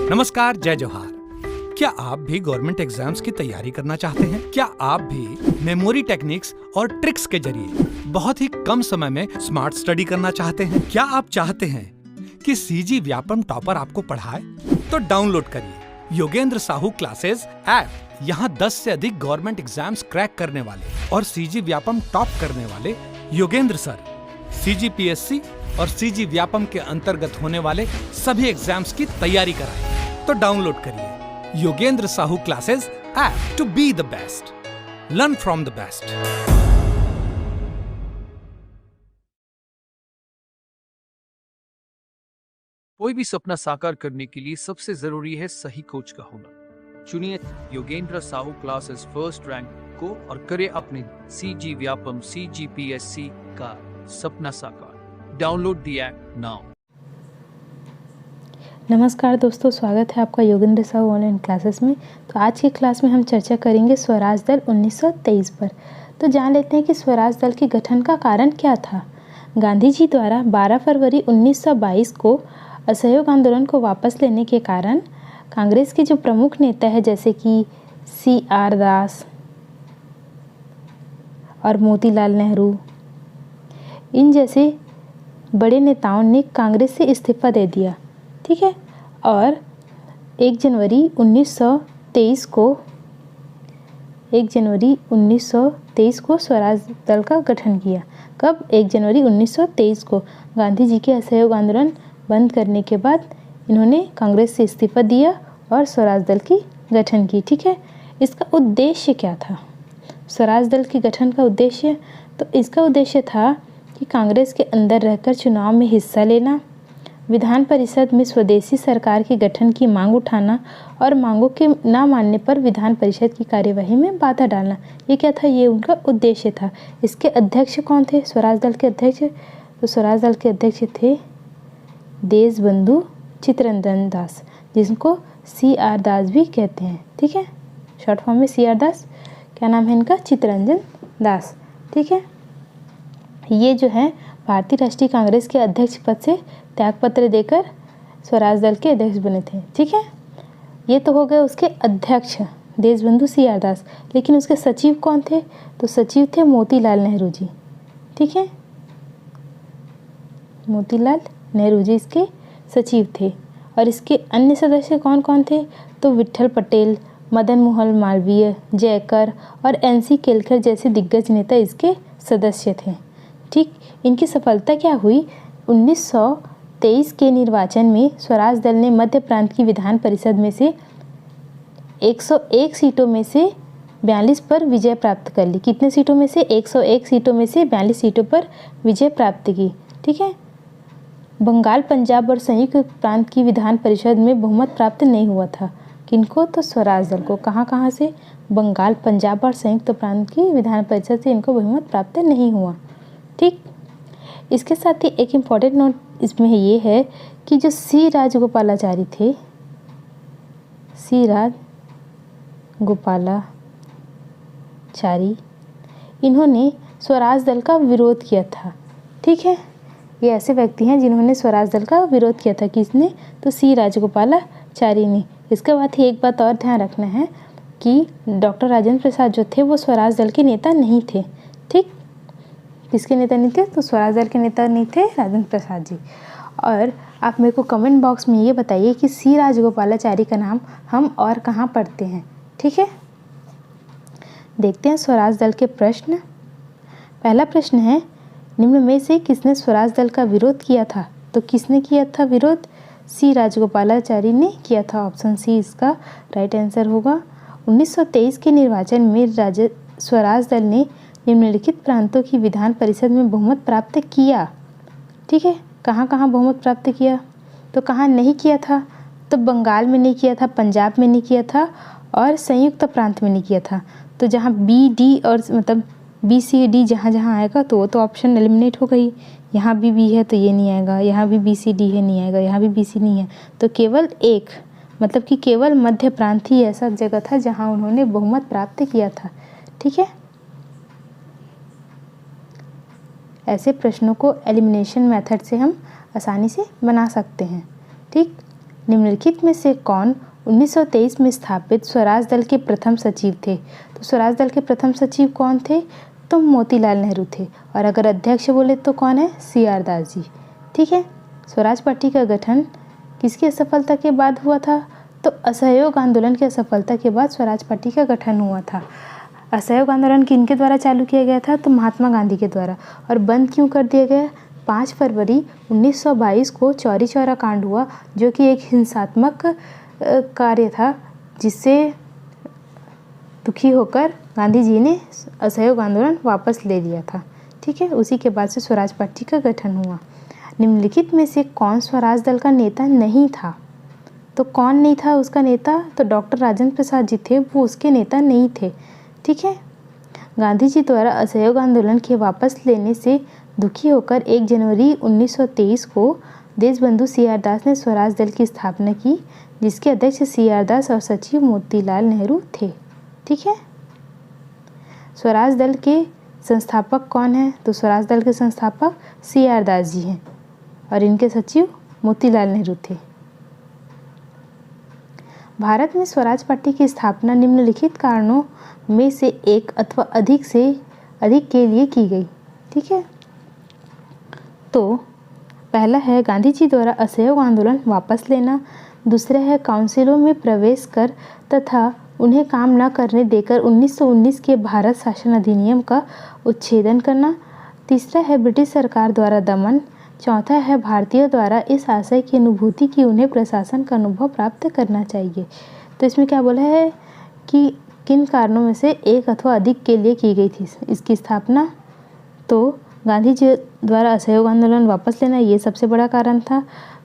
नमस्कार, जय जोहार। क्या आप भी गवर्नमेंट एग्जाम्स की तैयारी करना चाहते हैं? क्या आप भी मेमोरी टेक्निक्स और ट्रिक्स के जरिए बहुत ही कम समय में स्मार्ट स्टडी करना चाहते हैं? क्या आप चाहते हैं कि सीजी व्यापम टॉपर आपको पढ़ाए? तो डाउनलोड करिए योगेंद्र साहू क्लासेस ऐप। यहाँ 10 से अधिक गवर्नमेंट एग्जाम्स क्रैक करने वाले और सीजी व्यापम टॉप करने वाले योगेंद्र सर CGPSC और सीजी व्यापम के अंतर्गत होने वाले सभी एग्जाम्स की तैयारी कराएं। तो डाउनलोड करिए Yogendra Sahu classes app to be the best, learn from the best. कोई भी सपना साकार करने के लिए सबसे जरूरी है सही कोच का होना। चुनिए Yogendra Sahu classes first rank को और करे अपने सीजी व्यापम CGPSC का सपना साकार। Download the app now. नमस्कार दोस्तों, स्वागत है आपका योगेंद्र साहू ऑनलाइन क्लासेस में। तो आज की क्लास में हम चर्चा करेंगे स्वराज दल 1923 पर। तो जान लेते हैं कि स्वराज दल के गठन का कारण क्या था। गांधी जी द्वारा 12 फरवरी 1922 को असहयोग आंदोलन को वापस लेने के कारण कांग्रेस के जो प्रमुख नेता है जैसे कि CR दास और मोतीलाल नेहरू, इन जैसे बड़े नेताओं ने कांग्रेस से इस्तीफा दे दिया। ठीक है। और 1 जनवरी 1923 को स्वराज दल का गठन किया। कब? 1 जनवरी 1923 को गांधी जी के असहयोग आंदोलन बंद करने के बाद इन्होंने कांग्रेस से इस्तीफा दिया और स्वराज दल की गठन की। ठीक है। इसका उद्देश्य क्या था? स्वराज दल के गठन का उद्देश्य, तो इसका उद्देश्य था कि कांग्रेस के अंदर रहकर चुनाव में हिस्सा लेना, विधान परिषद में स्वदेशी सरकार के गठन की मांग उठाना और मांगों के ना मानने पर विधान परिषद की कार्यवाही में बाधा डालना। ये क्या था? ये उनका उद्देश्य था। इसके अध्यक्ष कौन थे? स्वराज दल के अध्यक्ष, तो स्वराज दल के अध्यक्ष थे देशबंधु चित्तरंजन दास, जिनको CR दास भी कहते हैं। ठीक है, शॉर्ट फॉर्म में CR दास। क्या नाम है इनका? चित्तरंजन दास। ठीक है। ये जो है भारतीय राष्ट्रीय कांग्रेस के अध्यक्ष पद से त्यागपत्र देकर स्वराज दल के अध्यक्ष बने थे। ठीक है। ये तो हो गए उसके अध्यक्ष देशबंधु CR दास। लेकिन उसके सचिव कौन थे? तो सचिव थे मोतीलाल नेहरू जी। ठीक है, मोतीलाल नेहरू जी इसके सचिव थे। और इसके अन्य सदस्य कौन कौन थे? तो विट्ठल पटेल, मदन मोहन मालवीय, जयकर और NC केलकर जैसे दिग्गज नेता इसके सदस्य थे। ठीक। इनकी सफलता क्या हुई? 1923 के निर्वाचन में स्वराज दल ने मध्य प्रांत की विधान परिषद में से 101 सीटों में से 42 पर विजय प्राप्त कर ली। कितने सीटों में से? 101 सीटों में से 42 सीटों पर विजय प्राप्त की। ठीक है। बंगाल, पंजाब और संयुक्त प्रांत की विधान परिषद में बहुमत प्राप्त नहीं हुआ था। किनको? तो स्वराज दल को। कहाँ से? बंगाल, पंजाब और संयुक्त प्रांत की विधान परिषद से इनको बहुमत प्राप्त नहीं हुआ। ठीक। इसके साथ ही एक इम्पॉर्टेंट नोट इसमें ये है कि जो C राजगोपालाचारी थे, C राजगोपालाचारी, इन्होंने स्वराज दल का विरोध किया था। ठीक है। ये ऐसे व्यक्ति हैं जिन्होंने स्वराज दल का विरोध किया था। किसने? तो C राजगोपालाचारी ने। इसके बाद ही एक बात और ध्यान रखना है कि डॉक्टर राजेंद्र प्रसाद जो थे वो स्वराज दल के नेता नहीं थे। ठीक। किसके नेता नहीं थे? तो स्वराज दल के नेता नहीं थे राजेंद्र प्रसाद जी। और आप मेरे को कमेंट बॉक्स में ये बताइए कि C राजगोपालाचारी का नाम हम और कहाँ पढ़ते हैं। ठीक है। देखते हैं स्वराज दल के प्रश्न। पहला प्रश्न है, निम्न में से किसने स्वराज दल का विरोध किया था? तो किसने किया था विरोध? C राजगोपालाचारी ने किया था। ऑप्शन C इसका राइट आंसर होगा। 1923 के निर्वाचन में स्वराज दल ने निम्नलिखित प्रांतों की विधान परिषद में बहुमत प्राप्त किया। ठीक है। कहाँ कहाँ बहुमत प्राप्त किया? तो कहाँ नहीं किया था? तो बंगाल में नहीं किया था, पंजाब में नहीं किया था और संयुक्त प्रांत में नहीं किया था। तो जहाँ B, D और मतलब B, C, D जहाँ जहाँ आएगा तो वो तो ऑप्शन एलिमिनेट हो गई। यहाँ भी B है तो ये नहीं आएगा, यहाँ भी B, C, D है नहीं आएगा, यहाँ भी B, C नहीं है। तो केवल एक, मतलब कि केवल मध्य प्रांत ही ऐसा जगह था जहाँ उन्होंने बहुमत प्राप्त किया था। ठीक है। ऐसे प्रश्नों को एलिमिनेशन मेथड से हम आसानी से बना सकते हैं। ठीक। निम्नलिखित में से कौन 1923 में स्थापित स्वराज दल के प्रथम सचिव थे? तो स्वराज दल के प्रथम सचिव कौन थे? तो मोतीलाल नेहरू थे। और अगर अध्यक्ष बोले तो कौन है? CR दास जी। ठीक है। स्वराज पार्टी का गठन किसकी असफलता के बाद हुआ था? तो असहयोग आंदोलन की असफलता के बाद स्वराज पार्टी का गठन हुआ था। असहयोग आंदोलन किनके द्वारा चालू किया गया था? तो महात्मा गांधी के द्वारा। और बंद क्यों कर दिया गया? 5 फरवरी 1922 को चौरी चौरा कांड हुआ, जो कि एक हिंसात्मक कार्य था, जिससे दुखी होकर गांधी जी ने असहयोग आंदोलन वापस ले लिया था। ठीक है। उसी के बाद से स्वराज पार्टी का गठन हुआ। निम्नलिखित में से कौन स्वराज दल का नेता नहीं था? तो कौन नहीं था उसका नेता? तो डॉक्टर राजेंद्र प्रसाद जी थे, वो उसके नेता नहीं थे। ठीक है। गांधी जी द्वारा असहयोग आंदोलन के वापस लेने से दुखी होकर 1 जनवरी 1923 को देशबंधु CR दास ने स्वराज दल की स्थापना की, जिसके अध्यक्ष CR दास और सचिव मोतीलाल नेहरू थे। ठीक है। स्वराज दल के संस्थापक कौन है? तो स्वराज दल के संस्थापक CR दास जी हैं और इनके सचिव मोतीलाल नेहरू थे। भारत में स्वराज पार्टी की स्थापना निम्नलिखित कारणों में से एक अथवा अधिक से अधिक के लिए की गई। ठीक है। तो पहला है गांधी जी द्वारा असहयोग आंदोलन वापस लेना, दूसरा है काउंसिलों में प्रवेश कर तथा उन्हें काम न करने देकर 1919 के भारत शासन अधिनियम का उच्छेदन करना, तीसरा है ब्रिटिश सरकार द्वारा दमन, चौथा है भारतीयों द्वारा इस आशय की अनुभूति कि उन्हें प्रशासन का अनुभव प्राप्त करना चाहिए। तो इसमें क्या बोला है कि किन कारणों में से एक अथवा अधिक के लिए की गई थी इसकी स्थापना? तो गांधी जी द्वारा असहयोग आंदोलन वापस लेना, ये सबसे बड़ा कारण था।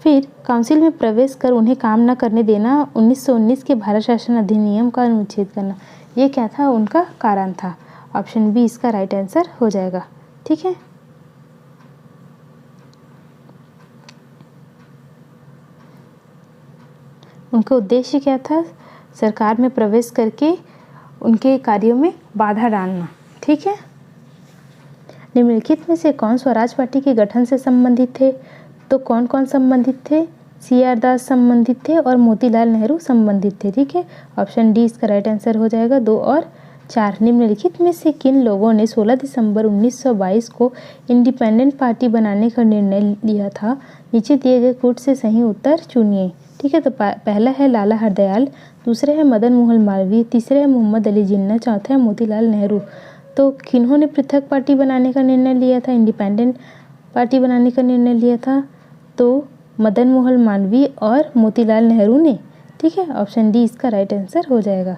फिर काउंसिल में प्रवेश कर उन्हें काम न करने देना, 1919 के भारत शासन अधिनियम का अनुच्छेद करना, ये क्या था? उनका कारण था। ऑप्शन बी इसका राइट आंसर हो जाएगा। ठीक है। उनका उद्देश्य क्या था? सरकार में प्रवेश करके उनके कार्यों में बाधा डालना। ठीक है। निम्नलिखित में से कौन स्वराज पार्टी के गठन से संबंधित थे? तो कौन कौन संबंधित थे? CR दास संबंधित थे और मोतीलाल नेहरू संबंधित थे। ठीक है। ऑप्शन डी इसका राइट आंसर हो जाएगा। 2 और 4। निम्नलिखित में से किन लोगों ने 16 दिसंबर 1922 को इंडिपेंडेंट पार्टी बनाने का निर्णय लिया था? नीचे दिए गए कूट से सही उत्तर चुनिए। ठीक है। तो पहला है लाला हरदयाल, दूसरा है मदन मोहन मालवीय, तीसरा है मोहम्मद अली जिन्ना, चौथा है मोतीलाल नेहरू। तो किन्होंने पृथक पार्टी बनाने का निर्णय लिया था? इंडिपेंडेंट पार्टी बनाने का निर्णय लिया था? तो मदन मोहन मालवीय और मोतीलाल नेहरू ने। ठीक है। ऑप्शन डी इसका राइट आंसर हो जाएगा।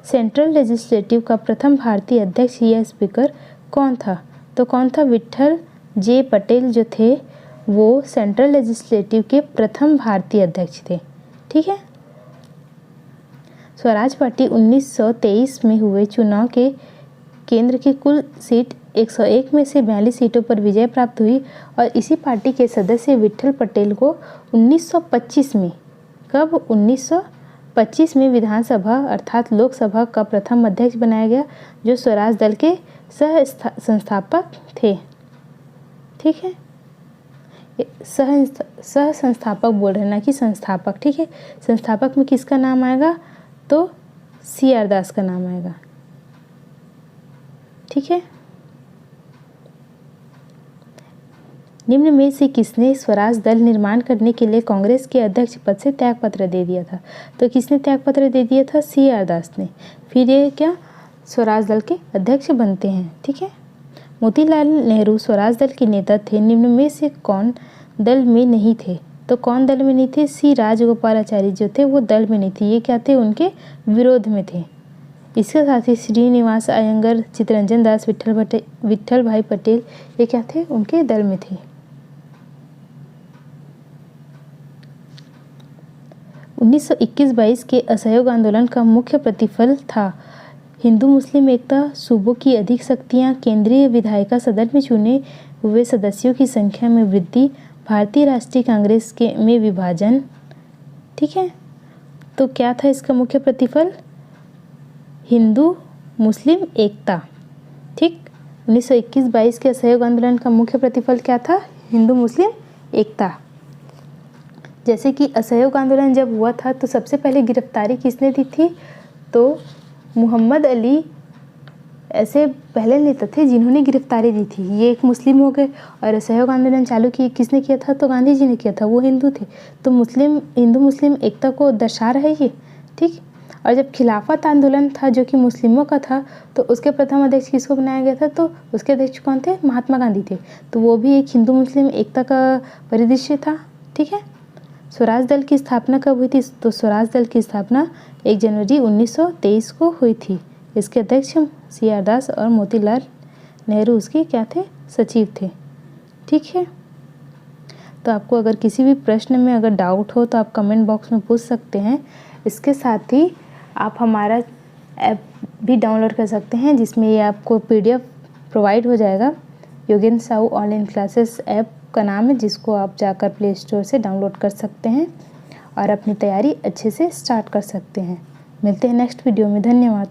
सेंट्रल लेजिस्लेटिव का प्रथम भारतीय अध्यक्ष या स्पीकर कौन था? तो कौन था? विट्ठल जे पटेल जो थे वो सेंट्रल लेजिस्लेटिव के प्रथम भारतीय अध्यक्ष थे। ठीक है। स्वराज पार्टी 1923 में हुए चुनाव के केंद्र की कुल सीट 101 में से 42 सीटों पर विजय प्राप्त हुई और इसी पार्टी के सदस्य विट्ठल पटेल को 1925 में, कब? 1925 में विधानसभा अर्थात लोकसभा का प्रथम अध्यक्ष बनाया गया, जो स्वराज दल के संस्थापक थे। ठीक है। सह संस्थापक बोल रहे हैं, ना कि संस्थापक। ठीक है। संस्थापक में किसका नाम आएगा? तो CR दास का नाम आएगा। ठीक है। निम्न में से किसने स्वराज दल निर्माण करने के लिए कांग्रेस के अध्यक्ष पद से त्यागपत्र दे दिया था? तो किसने त्यागपत्र दे दिया था? CR दास ने। फिर ये क्या स्वराज दल के अध्यक्ष बनते हैं। ठीक है। मोतीलाल नेहरू स्वराज दल के नेता थे। निम्न में से कौन दल में नहीं थे? तो कौन दल में नहीं थे? C राजगोपालाचारी जो थे वो दल में नहीं थे। ये क्या थे? उनके विरोध में थे। इसके साथ ही श्रीनिवास अयंगर, चित्तरंजन दास, विट्ठल भाई पटेल, ये क्या थे? उनके दल में थे। 1921-22 के असहयोग आंदोलन का मुख्य प्रतिफल था हिंदू मुस्लिम एकता, सूबों की अधिक शक्तियाँ, केंद्रीय विधायिका सदन में चुने हुए सदस्यों की संख्या में वृद्धि, भारतीय राष्ट्रीय कांग्रेस के में विभाजन। ठीक है। तो क्या था इसका मुख्य प्रतिफल? हिंदू मुस्लिम एकता। ठीक। 1921-22 के असहयोग आंदोलन का मुख्य प्रतिफल क्या था? हिंदू मुस्लिम एकता। जैसे कि असहयोग आंदोलन जब हुआ था तो सबसे पहले गिरफ्तारी किसने दी थी, तो मोहम्मद अली ऐसे पहले नेता थे जिन्होंने गिरफ्तारी दी थी। ये एक मुस्लिम हो गए। और असहयोग आंदोलन चालू किसने किया था, तो गांधी जी ने किया था, वो हिंदू थे। तो हिंदू मुस्लिम एकता को दर्शा रहा है ये, ठीक। और जब खिलाफत आंदोलन था जो कि मुस्लिमों का था, तो उसके प्रथम अध्यक्ष किसको बनाया गया था, तो उसके अध्यक्ष कौन थे, महात्मा गांधी थे। तो वो भी एक हिंदू मुस्लिम एकता का परिदृश्य था, ठीक है। स्वराज दल की स्थापना कब हुई थी, तो स्वराज दल की स्थापना 1 जनवरी 1923 को हुई थी। इसके अध्यक्ष CR दास और मोतीलाल नेहरू उसके क्या थे, सचिव थे, ठीक है। तो आपको अगर किसी भी प्रश्न में अगर डाउट हो तो आप कमेंट बॉक्स में पूछ सकते हैं। इसके साथ ही आप हमारा ऐप भी डाउनलोड कर सकते हैं जिसमें ये आपको PDF प्रोवाइड हो जाएगा। Yogendra Sahu online classes app का नाम है, जिसको आप जाकर प्ले स्टोर से डाउनलोड कर सकते हैं और अपनी तैयारी अच्छे से स्टार्ट कर सकते हैं। मिलते हैं नेक्स्ट वीडियो में। धन्यवाद।